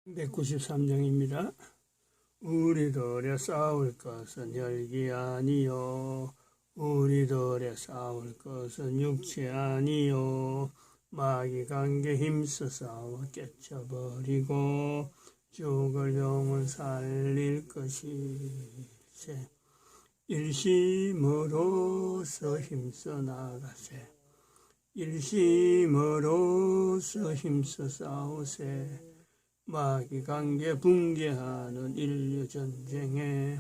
193장입니다. 우리들의 싸울 것은 혈기 아니요 우리들의 싸울 것은 육체 아니요 마귀 관계 힘써 싸워 깨쳐버리고 죽을 영을 살릴 것이세. 일심으로서 힘써 나가세. 일심으로서 힘써 싸우세. 마귀 관계 붕괴하는 인류 전쟁에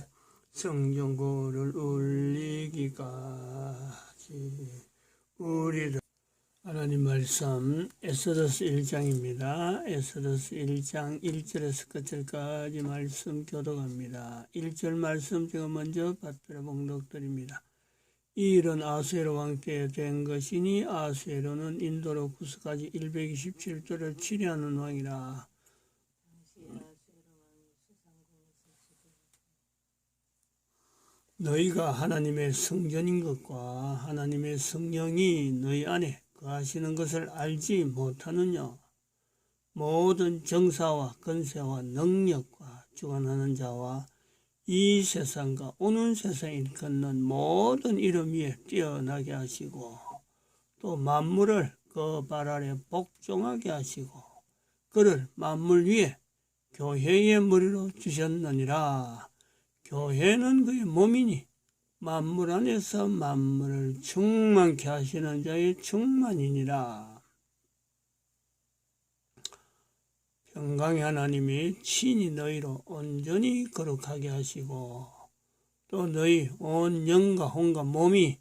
성전고를 울리기까지 우리를. 하나님 말씀 에스더서 1장입니다. 에스더서 1장 1절에서 끝절까지 말씀 교독합니다. 1절 말씀 제가 먼저 받들어 봉독드립니다. 이 일은 아수에로 왕 때 된 것이니 아수에로는 인도로 구스까지 127도를 치리하는 왕이라. 너희가 하나님의 성전인 것과 하나님의 성령이 너희 안에 거하시는 것을 알지 못하느냐. 모든 정사와 권세와 능력과 주관하는 자와 이 세상과 오는 세상에 일컫는 모든 이름 위에 뛰어나게 하시고 또 만물을 그 발 아래 복종하게 하시고 그를 만물 위에 교회의 머리로 주셨느니라. 교회는 그의 몸이니 만물 안에서 만물을 충만케 하시는 자의 충만이니라. 평강의 하나님이 친히 너희로 온전히 거룩하게 하시고 또 너희 온 영과 혼과 몸이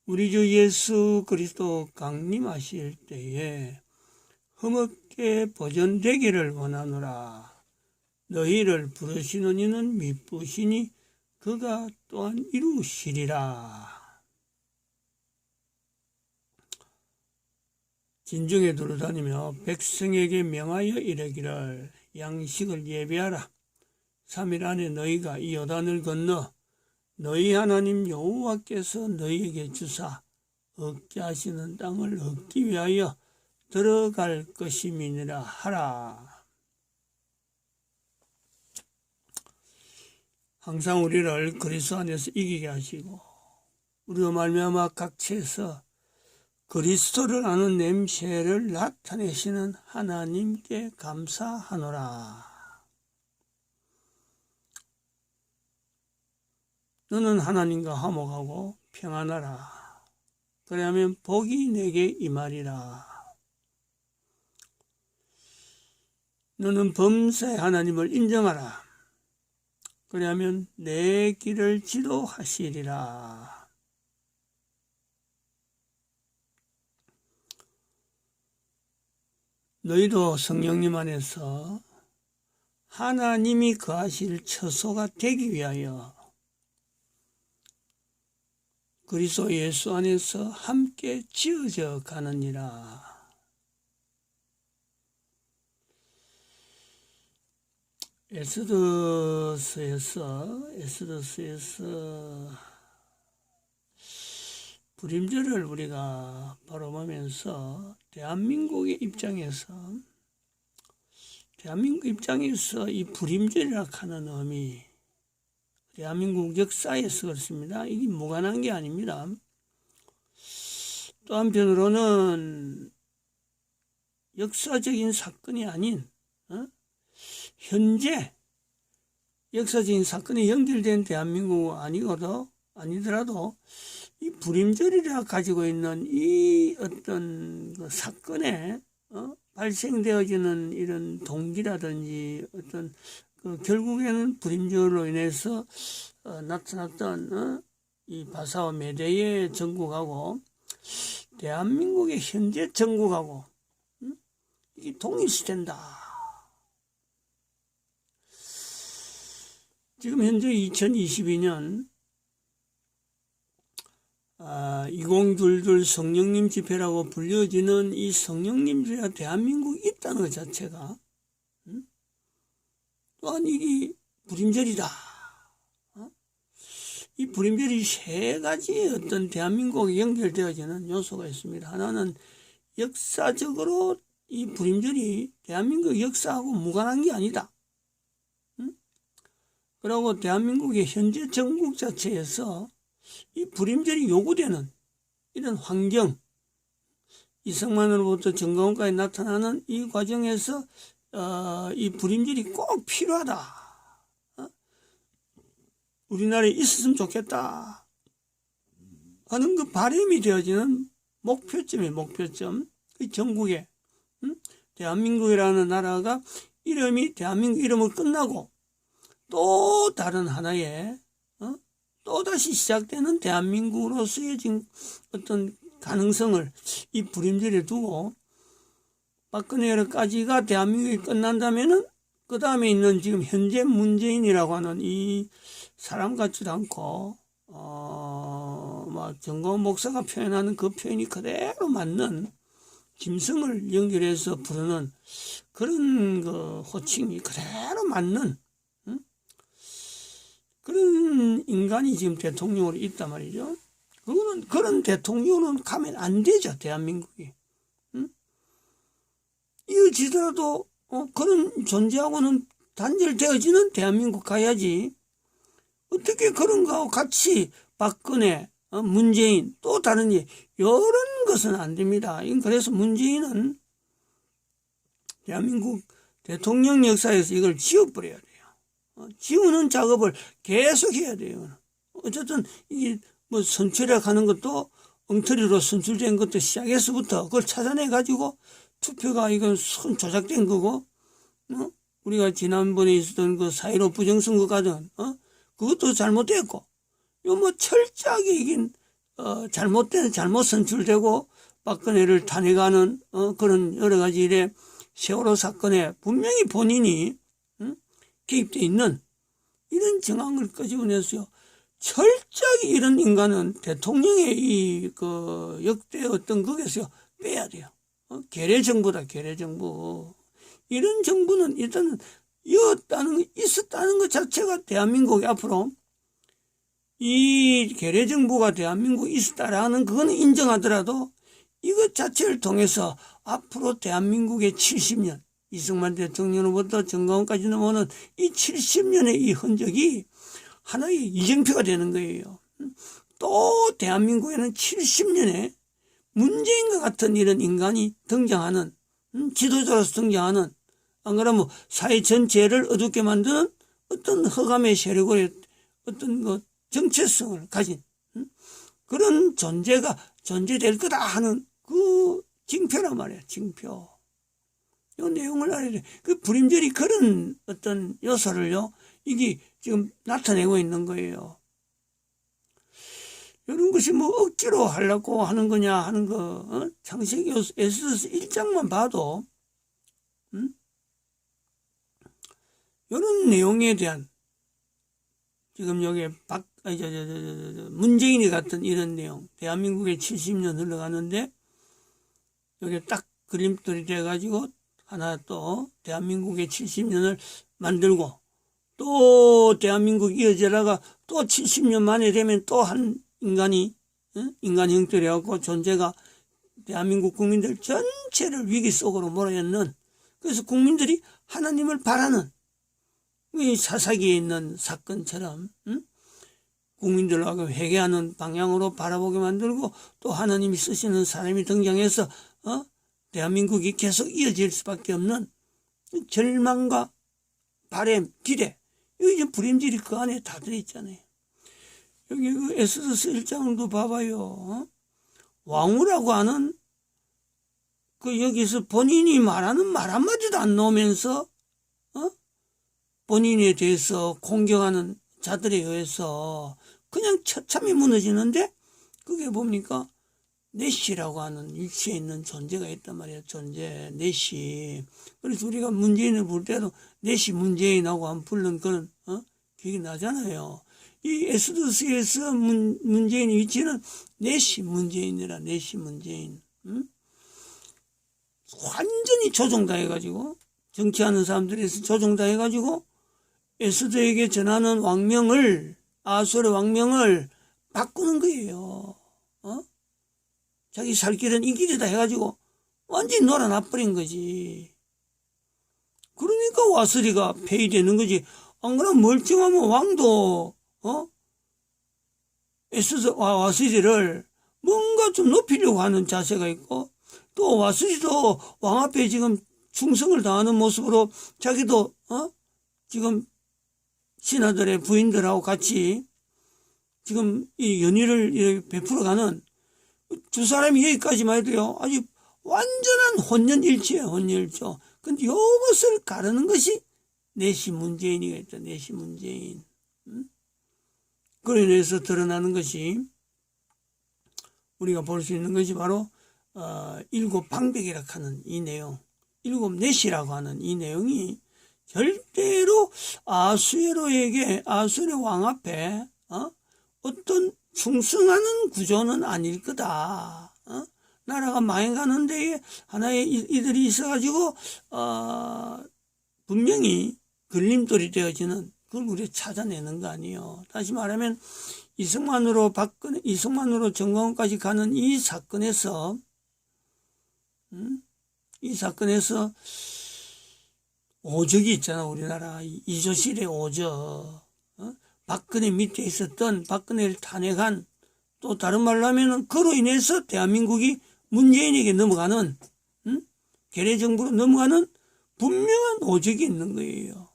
우리 주 예수 그리스도 강림하실 때에 흠없게 보존되기를 원하노라. 너희를 부르시는 이는 미쁘시니 그가 또한 이루시리라. 진중에 두루다니며 백성에게 명하여 이르기를 양식을 예비하라. 3일 안에 너희가 이 요단을 건너 너희 하나님 여호와께서 너희에게 주사 얻게 하시는 땅을 얻기 위하여 들어갈 것임이니라 하라. 항상 우리를 그리스도 안에서 이기게 하시고 우리로 말미암아 각처에서 그리스도를 아는 냄새를 나타내시는 하나님께 감사하노라. 너는 하나님과 화목하고 평안하라. 그러면 복이 내게 임하리라. 너는 범사에 하나님을 인정하라. 그러면 내 길을 지도하시리라. 너희도 성령님 안에서 하나님이 거하실 처소가 되기 위하여 그리스도 예수 안에서 함께 지어져 가느니라. 에스더서에서 불임절을 우리가 바라보면서 대한민국 입장에서 이 불임절이라 하는 의미, 대한민국 역사에서 그렇습니다. 이게 무관한 게 아닙니다. 또 한편으로는 역사적인 사건이 아닌 현재 역사적인 사건에 연결된 대한민국 아니더라도 이 불임절이라 가지고 있는 이 어떤 그 사건에 발생되어지는 이런 동기라든지 어떤 그 결국에는 불임절로 인해서 나타났던 이 바사와 메대의 정국하고 대한민국의 현재 정국하고 이게 동일시된다. 지금 현재 2022년 2022 성령님 집회라고 불려지는 이 성령님 집회가 대한민국에 있다는 것 자체가 또한 이게 불임절이다. 이 불임절이 세 가지 어떤 대한민국에 연결되어지는 요소가 있습니다. 하나는 역사적으로 이 불임절이 대한민국 역사하고 무관한 게 아니다. 응? 그리고 대한민국의 현재 정국 자체에서 이 불임절이 요구되는 이런 환경, 이승만으로부터 정가운까지 나타나는 이 과정에서 이 불임절이 꼭 필요하다. 우리나라에 있었으면 좋겠다 하는 그 바람이 되어지는 목표점이에요. 목표점. 그 전국에 대한민국이라는 나라가 이름이 대한민국 이름을 끝나고 또 다른 하나의 또다시 시작되는 대한민국으로서의 지금 어떤 가능성을 이 불임절에 두고 박근혜까지가 대한민국이 끝난다면은 그 다음에 있는 지금 현재 문재인이라고 하는 이 사람 같지도 않고 막 정광훈 목사가 표현하는 그 표현이 그대로 맞는 김성을 연결해서 부르는 그런 그 호칭이 그대로 맞는 그런 인간이 지금 대통령으로 있단 말이죠. 그거는 그런 대통령은 가면 안 되죠. 대한민국이. 이어지더라도 그런 존재하고는 단절되어지는 대한민국 가야지. 어떻게 그런 거하고 같이 박근혜, 문재인 또 다른 이런 것은 안 됩니다. 그래서 문재인은 대한민국 대통령 역사에서 이걸 지워버려야 돼요. 지우는 작업을 계속 해야 돼요. 어쨌든 이게 뭐 선출학 하는 것도 엉터리로 선출된 것도 시작해서부터 그걸 찾아내 가지고 투표가 이건 조작된 거고, 우리가 지난번에 있었던 그 4.15 부정선거 과정, 그것도 잘못됐고, 요 뭐 철저하게 이긴 잘못 선출되고 박근혜를 탄핵하는 그런 여러 가지 일에 세월호 사건에 분명히 본인이 개입돼 있는 이런 정황을 끄집어내서요. 철저하게 이런 인간은 대통령의 이 그 역대 어떤 거기서 빼야 돼요. 계례정부다, 계례정부. 이런 정부는 일단은 있었다는 것 자체가 대한민국이 앞으로 이 계례정부가 대한민국에 있었다라는 그거는 인정하더라도 이것 자체를 통해서 앞으로 대한민국의 70년, 이승만 대통령으로부터 정가운까지 넘어오는 이 70년의 이 흔적이 하나의 이정표가 되는 거예요. 또 대한민국에는 70년에 문재인과 같은 이런 인간이 등장하는, 지도자로서 등장하는, 안 그러면 사회 전체를 어둡게 만드는 어떤 허감의 세력의 어떤 그 정체성을 가진 그런 존재가 존재될 거다 하는 그 징표란 말이에요. 징표. 이 내용을 알아야 돼. 그 불임절이 그런 어떤 요소를요, 이게 지금 나타내고 있는 거예요. 이런 것이 뭐 억지로 하려고 하는 거냐 하는 거, 창세기 에스더서 1장만 봐도, 이런 내용에 대한, 지금 여기 문재인이 같은 이런 내용, 대한민국에 70년 흘러가는데, 여기 딱 그림들이 돼가지고, 하나 또, 대한민국의 70년을 만들고, 또 대한민국 이어지다가 또 70년 만에 되면 또 한 인간이, 인간 형태로갖고 존재가 대한민국 국민들 전체를 위기 속으로 몰아넣는, 그래서 국민들이 하나님을 바라는, 이 사사기에 있는 사건처럼, 국민들하고 회개하는 방향으로 바라보게 만들고, 또 하나님이 쓰시는 사람이 등장해서, 대한민국이 계속 이어질 수밖에 없는 절망과 바람, 기대, 이거 이제 불임질이 그 안에 다 들어있잖아요. 여기 그 에스더서 1장도 봐봐요. 왕후라고 하는 그 여기서 본인이 말하는 말 한마디도 안 나오면서 본인에 대해서 공격하는 자들에 의해서 그냥 처참히 무너지는데, 그게 뭡니까? 내시라고 하는 일체에 있는 존재가 있단 말이에요. 존재, 내시. 그래서 우리가 문재인을 부를 때도 내시 문재인하고 한 부른 그런 기억이 나잖아요. 이 에스더서에서 문재인의 위치는 내시 문재인이라. 내시 문재인. 완전히 조종당해가지고, 정치하는 사람들에서 조종당해가지고 에스더에게 전하는 왕명을, 아수르 왕명을 바꾸는 거예요. 자기 살 길은 이 길이다 해가지고 완전히 놀아나버린 거지. 그러니까 와서리가 폐위되는 거지. 안 그러면 멀쩡하면 왕도 애써서 와서리를 뭔가 좀 높이려고 하는 자세가 있고, 또 와서리도 왕 앞에 지금 충성을 다하는 모습으로 자기도 지금 신하들의 부인들하고 같이 지금 이 연희를 베풀어가는 두 사람이 여기까지만 해도요, 아주 완전한 혼연일체예요, 혼연일체. 근데 이것을 가르는 것이 내시 문재인이겠다, 내시 문재인. 그로 인해서 드러나는 것이, 우리가 볼 수 있는 것이 바로 일곱 방백이라고 하는 이 내용, 일곱 내시라고 하는 이 내용이 절대로 아수에로의 왕 앞에 어떤 충성하는 구조는 아닐 거다. 나라가 망해가는 데에 하나의 이들이 있어가지고 분명히 걸림돌이 되어지는, 그걸 우리가 찾아내는 거 아니에요. 다시 말하면 이승만으로 정광훈까지 가는 이 사건에서 오적이 있잖아, 우리나라. 이조실의 오적. 박근혜 밑에 있었던, 박근혜를 탄핵한, 또 다른 말로 하면은 그로 인해서 대한민국이 문재인에게 넘어가는, 괴뢰정부로 넘어가는 분명한 오적이 있는 거예요.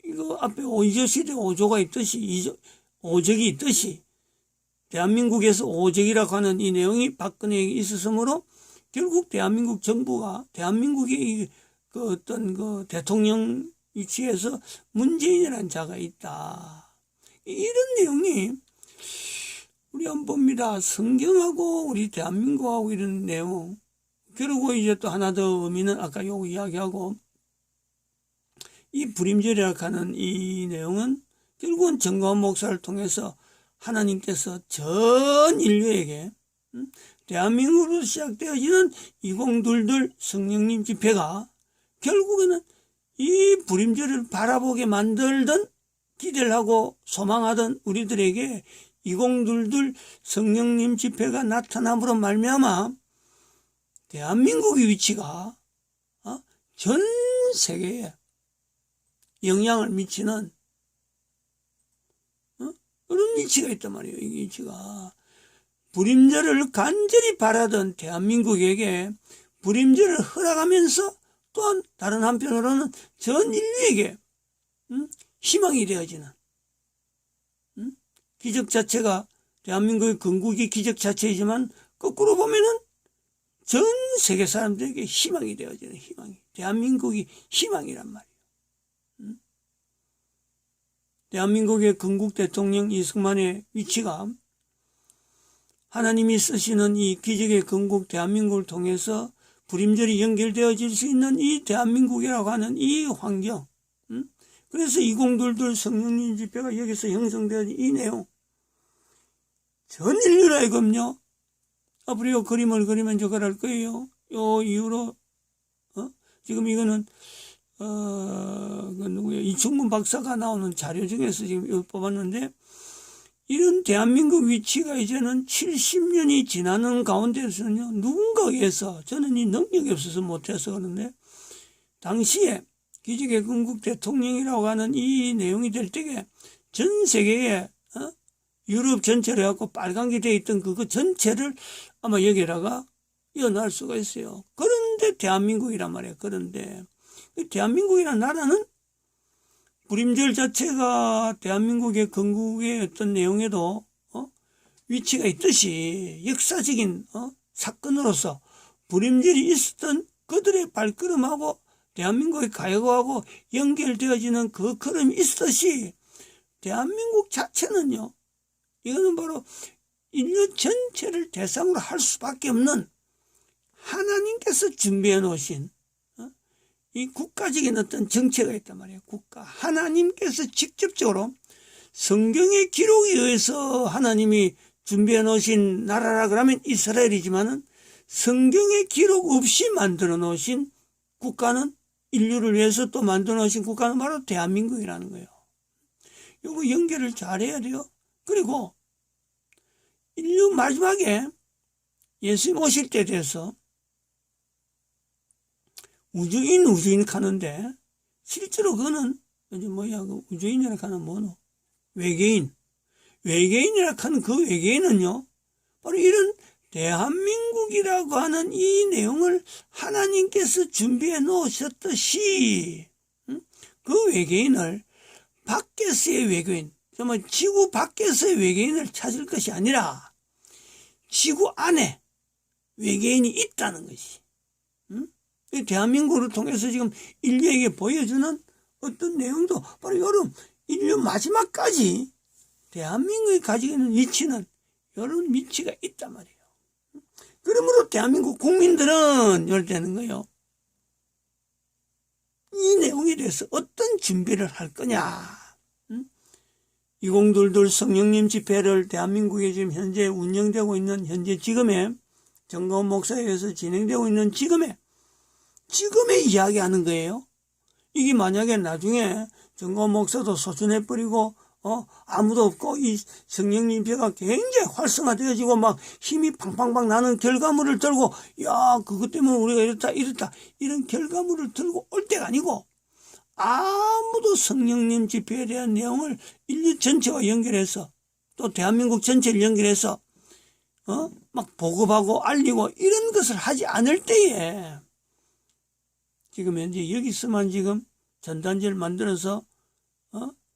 이거 앞에 이조실의 오조가 있듯이, 오적이 있듯이, 대한민국에서 오적이라고 하는 이 내용이 박근혜에게 있었으므로 결국 대한민국 정부가, 대한민국의 그 어떤 그 대통령 위치에서 문재인이라는 자가 있다. 이런 내용이 우리 한번 봅니다. 성경하고 우리 대한민국하고 이런 내용. 그리고 이제 또 하나 더 의미는 아까 요거 이야기하고, 이 불임절이라고 하는 이 내용은 결국은 정광훈 목사를 통해서 하나님께서 전 인류에게 대한민국으로 시작되어지는 2022 성령님 집회가 결국에는 이 불임절을 바라보게 만들던, 기대를 하고 소망하던 우리들에게 2022 성령님 집회가 나타남으로 말미암아 대한민국의 위치가 전 세계에 영향을 미치는 그런 위치가 있단 말이에요. 이 위치가 불임절을 간절히 바라던 대한민국에게 불임절을 허락하면서 또한 다른 한편으로는 전 인류에게 희망이 되어지는 기적 자체가, 대한민국의 건국이 기적 자체이지만 거꾸로 보면은 전 세계 사람들에게 희망이 되어지는, 희망이, 대한민국이 희망이란 말이에요. 대한민국의 건국 대통령 이승만의 위치가 하나님이 쓰시는 이 기적의 건국 대한민국을 통해서 불임절이 연결되어질 수 있는 이 대한민국이라고 하는 이 환경, 그래서 2022 성령님 집회가 여기서 형성되어진 이 내용, 전 인류로 하여금요, 앞으로 요 그림을 그리면 저걸 할 거예요. 요 이후로 지금 이거는 그 누구야, 이충문 박사가 나오는 자료 중에서 지금 뽑았는데, 이런 대한민국 위치가 이제는 70년이 지나는 가운데서는요, 누군가에서, 저는 이 능력이 없어서 못해서 그런데, 당시에 기적의 건국 대통령이라고 하는 이 내용이 될 때에 전 세계에 유럽 전체로 해갖고 빨간 게 돼 있던 그거 전체를 아마 여기다가 이어놓을 수가 있어요. 그런데 대한민국이란 말이에요. 그런데 대한민국이라는 나라는 불임절 자체가 대한민국의 건국의 어떤 내용에도 위치가 있듯이 역사적인 사건으로서 불임절이 있었던 그들의 발걸음하고 대한민국의 가요하고 연결되어지는 그 걸음이 있듯이 대한민국 자체는요, 이거는 바로 인류 전체를 대상으로 할 수밖에 없는 하나님께서 준비해 놓으신 이 국가적인 어떤 정체가 있단 말이에요. 국가. 하나님께서 직접적으로 성경의 기록에 의해서 하나님이 준비해 놓으신 나라라 그러면 이스라엘이지만은 성경의 기록 없이 만들어 놓으신 국가는, 인류를 위해서 또 만들어 놓으신 국가는 바로 대한민국이라는 거예요. 이거 연결을 잘해야 돼요. 그리고 인류 마지막에 예수님 오실 때 돼서 우주인 가는데, 실제로 그거는, 이제 뭐야, 그 우주인이라 하는 뭐노? 외계인. 외계인이라 하는 그 외계인은요, 바로 이런 대한민국이라고 하는 이 내용을 하나님께서 준비해 놓으셨듯이, 그 외계인을 밖에서의 외계인, 정말 지구 밖에서의 외계인을 찾을 것이 아니라 지구 안에 외계인이 있다는 것이. 대한민국을 통해서 지금 인류에게 보여주는 어떤 내용도 바로 이런 인류 마지막까지 대한민국이 가지고 있는 위치는 이런 위치가 있단 말이에요. 그러므로 대한민국 국민들은 이럴 때는 거요. 이 내용에 대해서 어떤 준비를 할 거냐. 2022 성령님 집회를 대한민국에 지금 현재 운영되고 있는 현재 지금의 정가원 목사에 의해서 진행되고 있는 지금의 이야기하는 거예요. 이게 만약에 나중에 정가원 목사도 소천해버리고 아무도 없고 이 성령님 집회가 굉장히 활성화되어지고 막 힘이 팡팡팡 나는 결과물을 들고 야 그것 때문에 우리가 이렇다 이런 결과물을 들고 올 때가 아니고 아무도 성령님 집회에 대한 내용을 인류 전체와 연결해서 또 대한민국 전체를 연결해서 막 보급하고 알리고 이런 것을 하지 않을 때에 지금 현재 여기서만 지금 전단지를 만들어서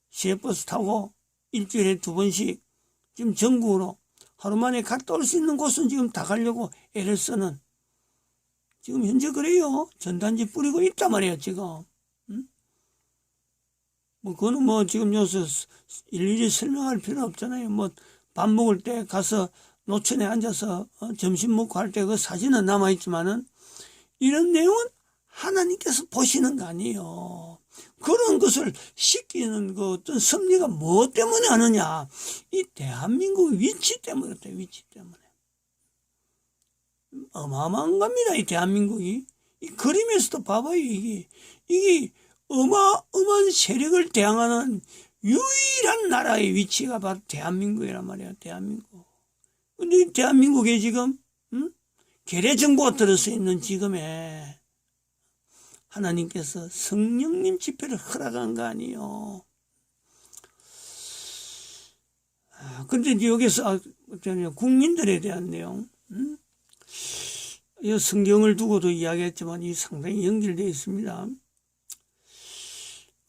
시외버스 타고 일주일에 2번씩 지금 전국으로 하루 만에 갔다 올 수 있는 곳은 지금 다 가려고 애를 쓰는 지금 현재 그래요. 전단지 뿌리고 있단 말이에요 지금. 뭐 그거는 뭐 지금 여기서 일일이 설명할 필요 없잖아요. 뭐 밥 먹을 때 가서 노천에 앉아서 점심 먹고 할 때 그 사진은 남아있지만은 이런 내용은 하나님께서 보시는 거 아니에요. 그런 것을 시키는 그 어떤 섭리가 뭐 때문에 하느냐. 이 대한민국 위치 때문에 그래요. 위치 때문에. 어마어마한 겁니다. 이 대한민국이. 이 그림에서도 봐봐요. 이게 어마어마한 세력을 대항하는 유일한 나라의 위치가 바로 대한민국이란 말이야. 대한민국. 근데 이 대한민국에 지금 계례정보가 들어서 있는 지금에 하나님께서 성령님 집회를 허락한 거 아니에요. 그런데 여기서 국민들에 대한 내용, 이 성경을 두고도 이야기했지만 이 상당히 연결되어 있습니다.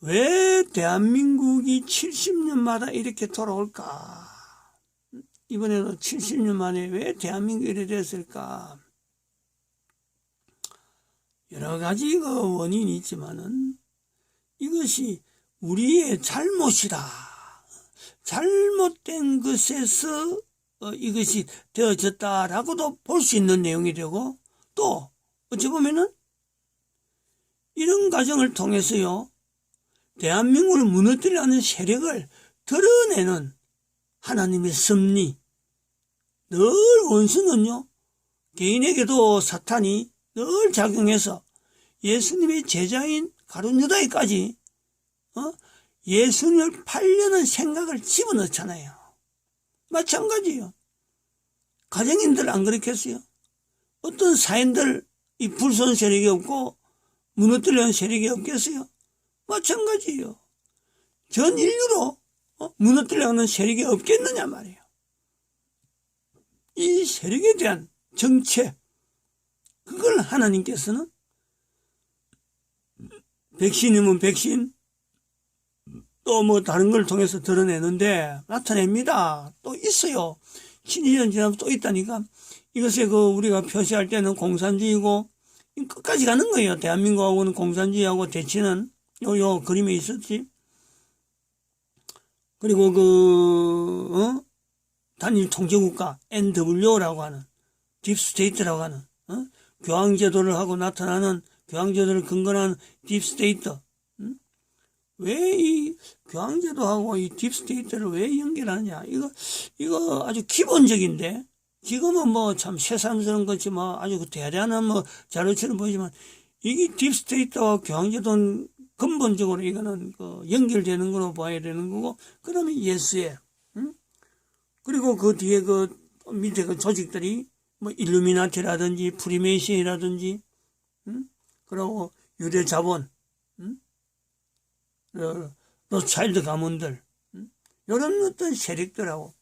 왜 대한민국이 70년마다 이렇게 돌아올까? 이번에도 70년 만에 왜 대한민국이 이렇게 됐을까? 여러 가지 그 원인이 있지만은 이것이 우리의 잘못이다. 잘못된 것에서 이것이 되어졌다라고도 볼 수 있는 내용이 되고 또 어찌 보면은 이런 과정을 통해서요. 대한민국을 무너뜨리려는 세력을 드러내는 하나님의 섭리. 늘 원수는요. 개인에게도 사탄이 늘 작용해서 예수님의 제자인 가룟 유다에까지 예수님을 팔려는 생각을 집어넣잖아요. 마찬가지예요. 가정인들 안 그렇겠어요? 어떤 사인들 이 불손 세력이 없고 무너뜨리는 세력이 없겠어요? 마찬가지예요. 전 인류로 무너뜨리려는 세력이 없겠느냐 말이에요. 이 세력에 대한 정체 그걸 하나님께서는 백신이면 백신 또 뭐 다른 걸 통해서 드러내는데 나타냅니다. 또 있어요. 7년 지나면 또 있다니까. 이것에 그 우리가 표시할 때는 공산주의고 끝까지 가는 거예요. 대한민국하고는 공산주의하고 대치는 요 그림에 있었지. 그리고 단일 통제국가 NWO라고 하는 딥스테이트라고 하는 교황제도를 하고 나타나는 교황제도를 근거한 딥스테이트. 왜 이 교황제도하고 이 딥스테이트를 왜 연결하느냐? 이거 아주 기본적인데 지금은 뭐 참 새삼스러운 거지 뭐 아주 대단한 뭐 자료처럼 보이지만 이게 딥스테이트와 교황제도는 근본적으로 이거는 연결되는 거로 봐야 되는 거고 그러면 예수의 그리고 그 뒤에 그 밑에 그 조직들이 뭐 일루미나티라든지 프리메이션이라든지 그리고 유대 자본, 로차일드 가문들, 이런 어떤 세력들하고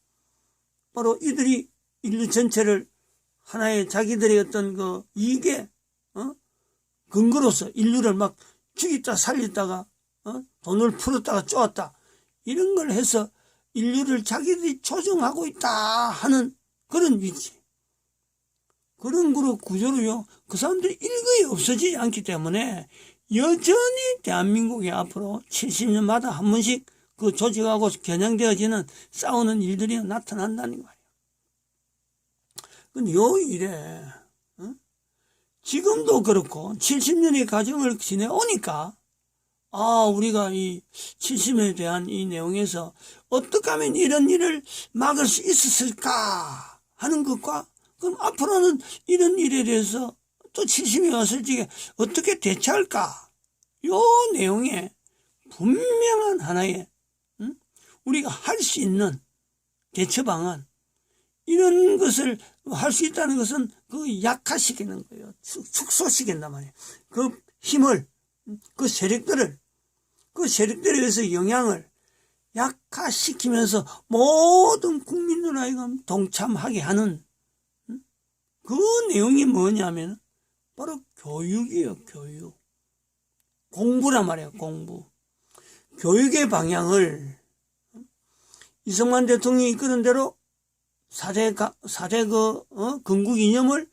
바로 이들이 인류 전체를 하나의 자기들의 어떤 그 이익의 근거로서 인류를 막 죽였다 살렸다가 돈을 풀었다가 쪼았다 이런 걸 해서 인류를 자기들이 조종하고 있다 하는 그런 위치, 그런 그룹 구조로요. 그 사람들이 일거에 없어지지 않기 때문에 여전히 대한민국이 앞으로 70년마다 한 번씩 그 조직하고 겨냥되어지는 싸우는 일들이 나타난다는 거예요. 근데 요 일에 지금도 그렇고 70년의 과정을 지내오니까 우리가 이 70년에 대한 이 내용에서 어떻게 하면 이런 일을 막을 수 있었을까 하는 것과 그럼 앞으로는 이런 일에 대해서 또 70년이 왔을 적에 어떻게 대처할까? 요 내용에 분명한 하나의 우리가 할 수 있는 대처 방안, 이런 것을 할 수 있다는 것은 그 약화시키는 거예요. 축소시킨단 말이에요. 그 힘을, 그 세력들에 의해서 영향을 약화시키면서 모든 국민들 하여금 동참하게 하는 그 내용이 뭐냐면 바로 교육이에요. 교육. 공부란 말이에요. 공부. 교육의 방향을 이승만 대통령이 이끄는 대로 4대 건국 이념을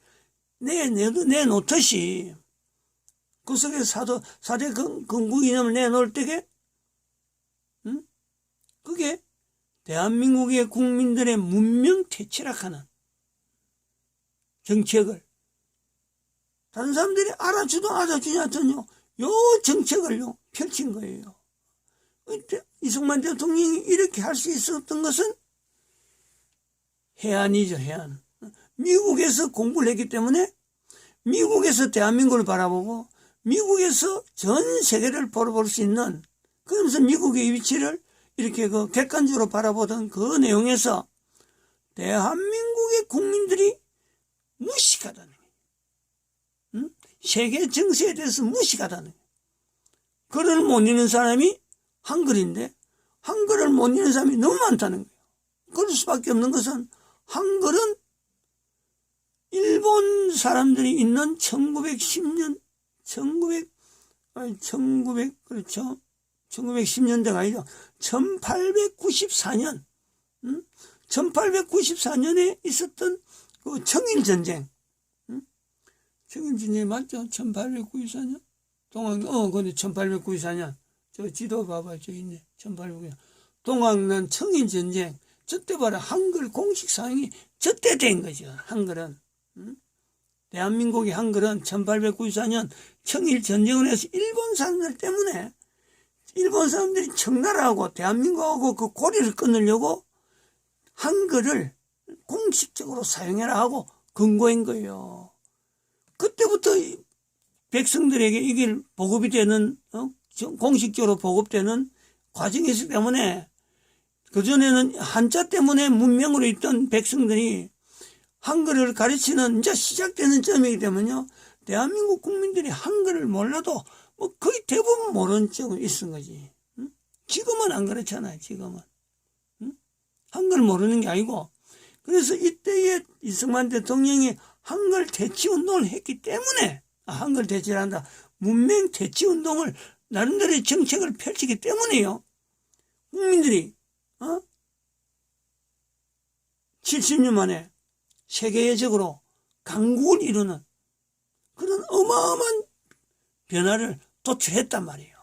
내놓듯이 그 속에 4대 건국 이념을 내놓을 때에 그게 대한민국의 국민들의 문명 퇴치락하는 정책을 다른 사람들이 알아주지 않잖요. 요 정책을요 펼친 거예요. 이승만 대통령이 이렇게 할 수 있었던 것은 해안이죠, 해안. 미국에서 공부를 했기 때문에 미국에서 대한민국을 바라보고 미국에서 전 세계를 바라볼 수 있는, 그러면서 미국의 위치를 이렇게 그 객관적으로 바라보던 그 내용에서 대한민국의 국민들이 무식하다는 거예요. 세계 정세에 대해서 무식하다는 거예요. 글을 못 읽는 사람이 한글인데 한글을 못 읽는 사람이 너무 많다는 거예요. 그럴 수밖에 없는 것은 한글은 일본 사람들이 있는 1910년, 1910년대가 아니죠. 1894년, 1894년에 있었던 그 청일전쟁, 청일전쟁 맞죠? 1894년? 근데 1894년. 저 지도 봐봐, 저 있네. 1894년. 동학난 청일전쟁. 저때 봐라, 한글 공식 사용이 저때 된 거죠. 한글은. 대한민국의 한글은 1894년 청일전쟁을 해서 일본 사람들 때문에 일본 사람들이 청나라하고 대한민국하고 그 고리를 끊으려고 한글을 공식적으로 사용해라 하고 권고한 거예요. 그때부터 백성들에게 이게 보급이 되는, 공식적으로 보급되는 과정이기 때문에 그전에는 한자 때문에 문명으로 있던 백성들이 한글을 가르치는 이제 시작되는 점이기 때문에요. 대한민국 국민들이 한글을 몰라도 뭐 거의 대부분 모르는 점이 있은 거지. 지금은 안 그렇잖아요. 지금은. 한글 모르는 게 아니고. 그래서 이때에 이승만 대통령이 한글 대치 운동을 했기 때문에, 한글 대치를 한다. 문명 대치 운동을 나름대로의 정책을 펼치기 때문에요. 국민들이 70년 만에 세계적으로 강국을 이루는 그런 어마어마한 변화를 도출했단 말이에요.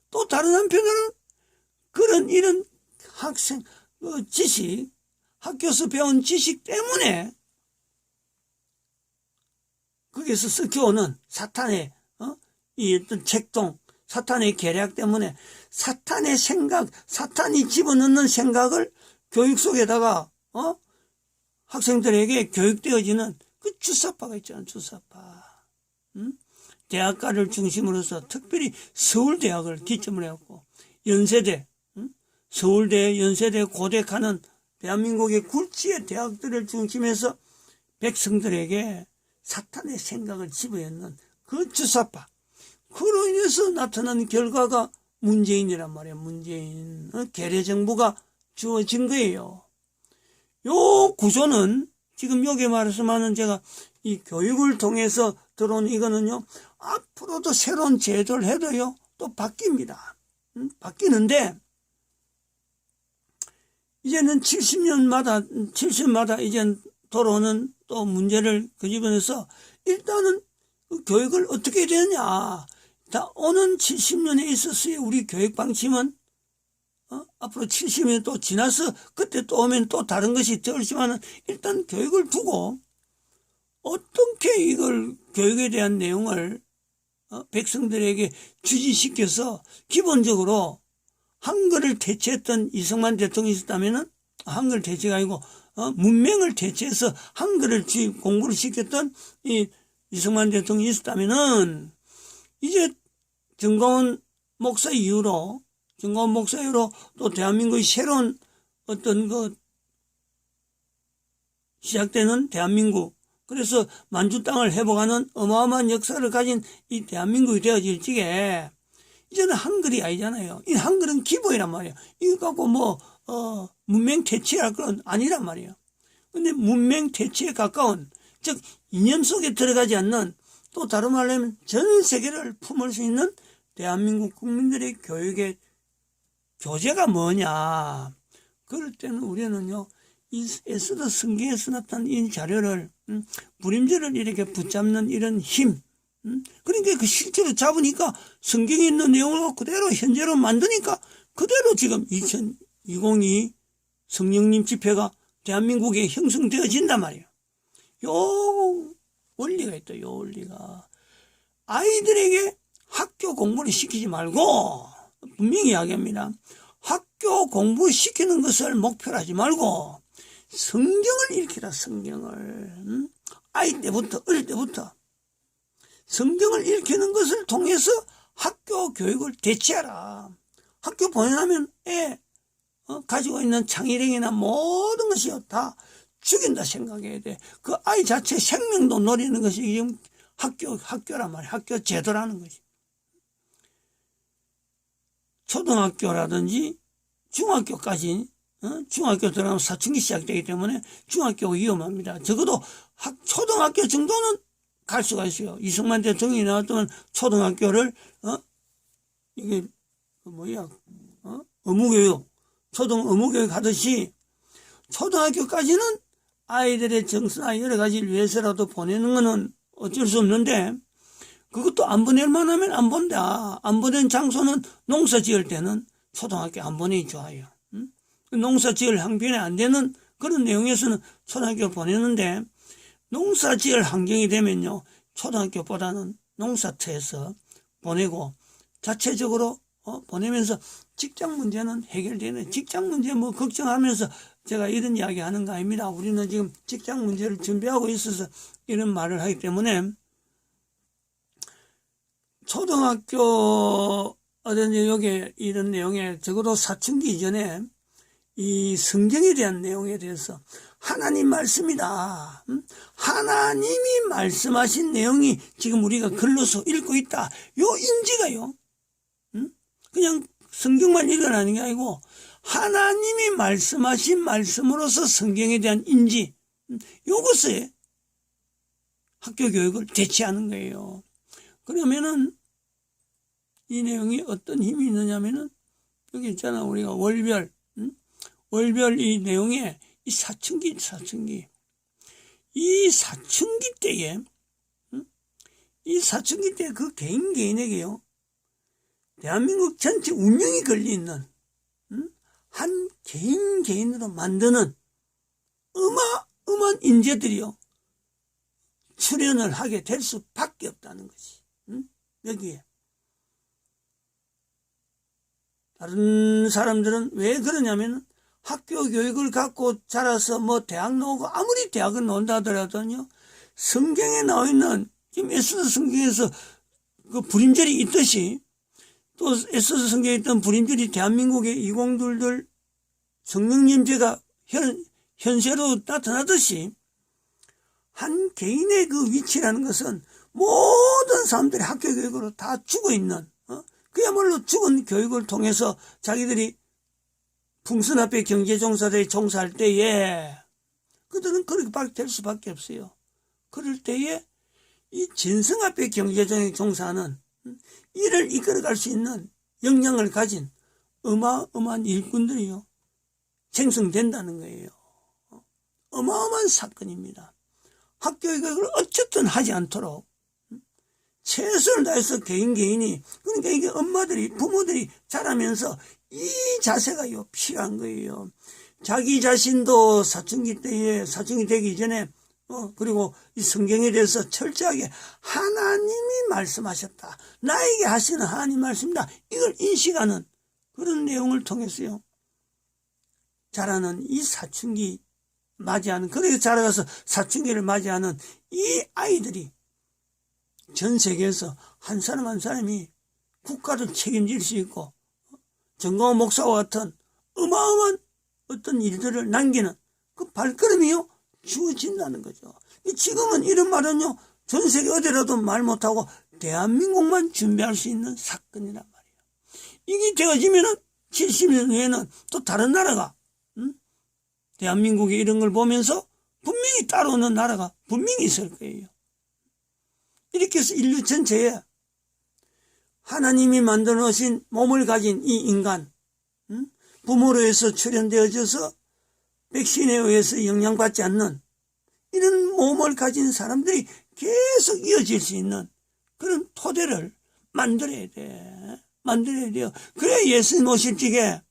또 다른 한편으로는 이런 학생 지식, 학교에서 배운 지식 때문에 거기서 섞여오는 사탄의 이 어떤 책동, 사탄의 계략 때문에 사탄의 생각, 사탄이 집어넣는 생각을 교육 속에다가 학생들에게 교육되어지는 그 주사파가 있잖아요. 주사파. 대학가를 중심으로서 특별히 서울대학을 기점으로 해갖고 연세대, 서울대, 연세대, 고대하는 대한민국의 굴지의 대학들을 중심해서 백성들에게 사탄의 생각을 집어넣는 그 주사파, 그로 인해서 나타난 결과가 문재인이란 말이에요. 문재인. 계례 정부가 주어진 거예요. 요 구조는 지금 여기 말씀하는 제가 이 교육을 통해서 들어온 이거는요, 앞으로도 새로운 제도를 해도요, 또 바뀝니다. 바뀌는데, 이제는 70년마다 이제 돌아오는 또 문제를 끄집어내서 일단은 교육을 어떻게 되느냐. 오는 70년에 있었어요. 우리 교육 방침은 앞으로 70년이 또 지나서 그때 또 오면 또 다른 것이 되었지만 일단 교육을 두고 어떻게 이걸 교육에 대한 내용을 백성들에게 주지시켜서 기본적으로 한글을 대체했던 이승만 대통령이 있었다면은 한글 대체가 아니고 문맹을 대체해서 한글을 공부를 시켰던 이 이승만 대통령이 있었다면은 이제 정광훈 목사 이후로 또 대한민국의 새로운 어떤 시작되는 대한민국, 그래서 만주 땅을 회복하는 어마어마한 역사를 가진 이 대한민국이 되어질 적에 이제는 한글이 아니잖아요. 이 한글은 기본이란 말이에요. 이거 갖고 문맹 퇴치할 건 아니란 말이에요. 근데 문맹 퇴치에 가까운, 즉 이념 속에 들어가지 않는, 또 다른 말로 하면 전 세계를 품을 수 있는 대한민국 국민들의 교육의 교재가 뭐냐. 그럴 때는 우리는요, 이 에스더 성경에서 나타난 이 자료를 부림절을 이렇게 붙잡는 이런 힘, 그러니까 그 실제로 잡으니까 성경에 있는 내용을 그대로 현재로 만드니까 그대로 지금 2022 성령님 집회가 대한민국에 형성되어진단 말이에요. 요 원리가 있다. 요 원리가 아이들에게 학교 공부를 시키지 말고, 분명히 이야기합니다. 학교 공부시키는 것을 목표로 하지 말고 성경을 읽히라. 성경을 아이 때부터, 어릴 때부터 성경을 읽히는 것을 통해서 학교 교육을 대체하라. 학교 보내면 애 가지고 있는 창의력이나 모든 것이 다 죽인다 생각해야 돼. 그 아이 자체 생명도 노리는 것이 지금 학교란 말이야. 학교 제도라는 것이. 초등학교라든지 중학교까지, 중학교 들어가면 사춘기 시작되기 때문에 중학교가 위험합니다. 적어도 초등학교 정도는 갈 수가 있어요. 이승만 대통령이 나왔던 초등학교를, 이게, 의무교육, 의무교육 하듯이 초등학교까지는 아이들의 정서나 여러 가지를 위해서라도 보내는 거는 어쩔 수 없는데, 그것도 안 보낼 만하면 안 본다. 안 보낸 장소는 농사 지을 때는 초등학교 안 보내기 좋아요. 농사 지을 형편이 안 되는 그런 내용에서는 초등학교 보내는데, 농사 지을 환경이 되면요, 초등학교보다는 농사터에서 보내고 자체적으로 보내면서 직장 문제는 해결되는, 직장 문제 걱정하면서 제가 이런 이야기 하는 거 아닙니다. 우리는 지금 직장 문제를 준비하고 있어서 이런 말을 하기 때문에, 초등학교 어든지 여기 이런 내용에 적어도 사춘기 이전에 이 성경에 대한 내용에 대해서 하나님 말씀이다. 하나님이 말씀하신 내용이 지금 우리가 글로서 읽고 있다. 요 인지가요. 그냥 성경만 읽어라는 게 아니고 하나님이 말씀하신 말씀으로서 성경에 대한 인지, 요것에 학교 교육을 대체하는 거예요. 그러면은 이 내용이 어떤 힘이 있느냐면은 여기 있잖아. 우리가 월별 이 내용에 이 사춘기 이 사춘기 때에 그 개인에게요, 대한민국 전체 운명이 걸려있는 한 개인으로 만드는 어마어마한 인재들이요 출연을 하게 될 수밖에 없다는 것이, 여기에 다른 사람들은 왜 그러냐면 학교 교육을 갖고 자라서 대학 나오고, 아무리 대학을 나온다 하더라도요, 성경에 나와 있는, 지금 에스더 성경에서 그 불임절이 있듯이, 또 에스더 성경에 있던 불임절이 대한민국의 2022 성령님제가 현세로 나타나듯이 한 개인의 그 위치라는 것은 모든 사람들이 학교 교육으로 다 죽어 있는, 그야말로 죽은 교육을 통해서 자기들이 풍선 앞에 경제종사자에 종사할 때에 그들은 그렇게 될 수밖에 없어요. 그럴 때에 이 진성 앞에 경제종에 종사하는 이를 이끌어갈 수 있는 역량을 가진 어마어마한 일꾼들이요 생성된다는 거예요. 어마어마한 사건입니다. 학교 교육을 어쨌든 하지 않도록 최선을 다해서 개인이, 그러니까 이게 엄마들이, 부모들이 자라면서 이 자세가 필요한 거예요. 자기 자신도 사춘기 되기 전에, 그리고 이 성경에 대해서 철저하게 하나님이 말씀하셨다. 나에게 하시는 하나님 말씀이다. 이걸 인식하는 그런 내용을 통해서요. 자라는 이 사춘기 맞이하는, 그렇게 자라가서 사춘기를 맞이하는 이 아이들이 전 세계에서 한 사람 한 사람이 국가를 책임질 수 있고 정광훈 목사와 같은 어마어마한 어떤 일들을 남기는 그 발걸음이요 주어진다는 거죠. 지금은 이런 말은요 전 세계 어디라도 말 못하고 대한민국만 준비할 수 있는 사건이란 말이에요. 이게 되어지면은 70년 후에는 또 다른 나라가 대한민국이 이런 걸 보면서 분명히 따라오는 나라가 분명히 있을 거예요. 이렇게 해서 인류 전체에 하나님이 만들어 놓으신 몸을 가진 이 인간, 부모로에서 출현되어져서 백신에 의해서 영향받지 않는 이런 몸을 가진 사람들이 계속 이어질 수 있는 그런 토대를 만들어야 돼요. 그래야 예수님 오실 적에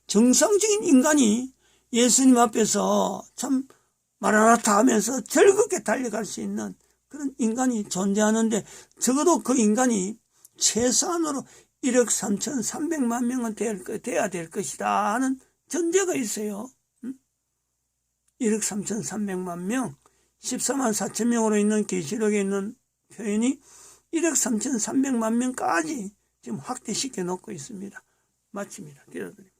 정상적인 인간이 예수님 앞에서 참 마라나타 하면서 즐겁게 달려갈 수 있는 그런 인간이 존재하는데, 적어도 그 인간이 최소한으로 1억 3,300만 명은 돼야 될 것이다 하는 전제가 있어요. 1억 3,300만 명, 14만 4천 명으로 있는 계시록에 있는 표현이 1억 3,300만 명까지 지금 확대시켜 놓고 있습니다. 마칩니다. 기도드립니다.